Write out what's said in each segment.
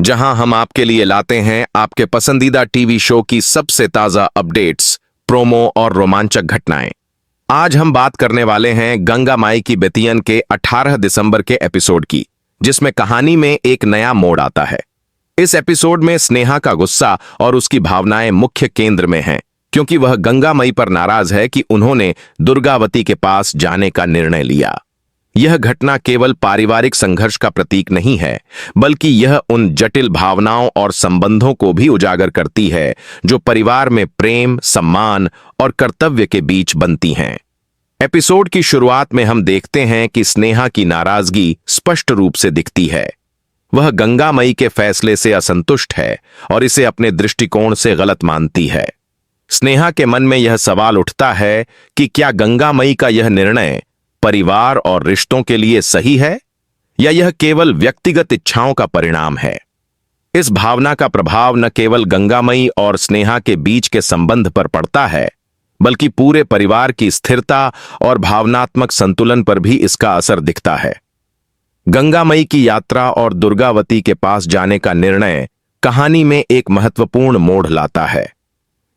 जहां हम आपके लिए लाते हैं आपके पसंदीदा टीवी शो की सबसे ताजा अपडेट्स, प्रोमो और रोमांचक घटनाएं। आज हम बात करने वाले हैं गंगा माई की बेतियन के 18 दिसंबर के एपिसोड की, जिसमें कहानी में एक नया मोड़ आता है। इस एपिसोड में स्नेहा का गुस्सा और उसकी भावनाएं मुख्य केंद्र में हैं, क्योंकि वह गंगा मई पर नाराज है कि उन्होंने दुर्गावती के पास जाने का निर्णय लिया। यह घटना केवल पारिवारिक संघर्ष का प्रतीक नहीं है, बल्कि यह उन जटिल भावनाओं और संबंधों को भी उजागर करती है जो परिवार में प्रेम, सम्मान और कर्तव्य के बीच बनती हैं। एपिसोड की शुरुआत में हम देखते हैं कि स्नेहा की नाराजगी स्पष्ट रूप से दिखती है। वह गंगा मई के फैसले से असंतुष्ट है और इसे अपने दृष्टिकोण से गलत मानती है। स्नेहा के मन में यह सवाल उठता है कि क्या गंगा मई का यह निर्णय परिवार और रिश्तों के लिए सही है, या यह केवल व्यक्तिगत इच्छाओं का परिणाम है। इस भावना का प्रभाव न केवल गंगामयी और स्नेहा के बीच के संबंध पर पड़ता है, बल्कि पूरे परिवार की स्थिरता और भावनात्मक संतुलन पर भी इसका असर दिखता है। गंगामयी की यात्रा और दुर्गावती के पास जाने का निर्णय कहानी में एक महत्वपूर्ण मोड़ लाता है।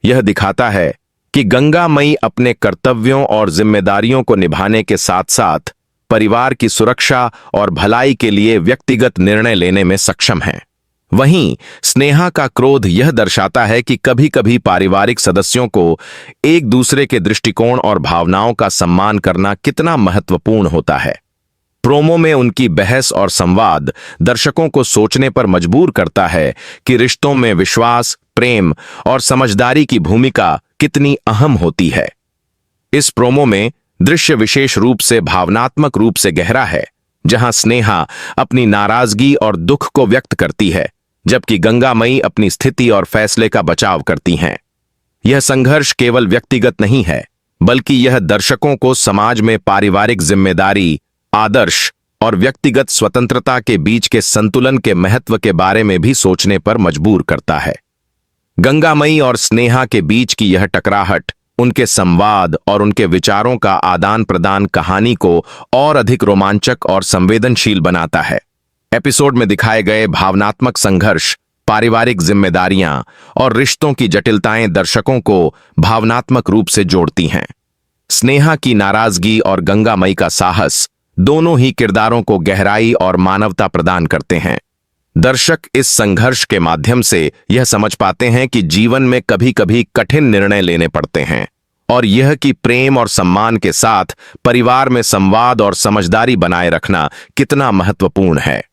यह दिखाता है कि गंगा मई अपने कर्तव्यों और जिम्मेदारियों को निभाने के साथ साथ परिवार की सुरक्षा और भलाई के लिए व्यक्तिगत निर्णय लेने में सक्षम हैं। वहीं स्नेहा का क्रोध यह दर्शाता है कि कभी-कभी पारिवारिक सदस्यों को एक दूसरे के दृष्टिकोण और भावनाओं का सम्मान करना कितना महत्वपूर्ण होता है। प्रोमो में उनकी बहस और संवाद दर्शकों को सोचने पर मजबूर करता है कि रिश्तों में विश्वास, प्रेम और समझदारी की भूमिका कितनी अहम होती है। इस प्रोमो में दृश्य विशेष रूप से भावनात्मक रूप से गहरा है, जहां स्नेहा अपनी नाराजगी और दुख को व्यक्त करती है, जबकि गंगा मई अपनी स्थिति और फैसले का बचाव करती हैं। यह संघर्ष केवल व्यक्तिगत नहीं है, बल्कि यह दर्शकों को समाज में पारिवारिक जिम्मेदारी, आदर्श और व्यक्तिगत स्वतंत्रता के बीच के संतुलन के महत्व के बारे में भी सोचने पर मजबूर करता है। गंगा मई और स्नेहा के बीच की यह टकराहट, उनके संवाद और उनके विचारों का आदान प्रदान कहानी को और अधिक रोमांचक और संवेदनशील बनाता है। एपिसोड में दिखाए गए भावनात्मक संघर्ष, पारिवारिक जिम्मेदारियां और रिश्तों की जटिलताएं दर्शकों को भावनात्मक रूप से जोड़ती हैं। स्नेहा की नाराजगी और गंगा मई का साहस दोनों ही किरदारों को गहराई और मानवता प्रदान करते हैं। दर्शक इस संघर्ष के माध्यम से यह समझ पाते हैं कि जीवन में कभी-कभी कठिन निर्णय लेने पड़ते हैं, और यह कि प्रेम और सम्मान के साथ परिवार में संवाद और समझदारी बनाए रखना कितना महत्वपूर्ण है।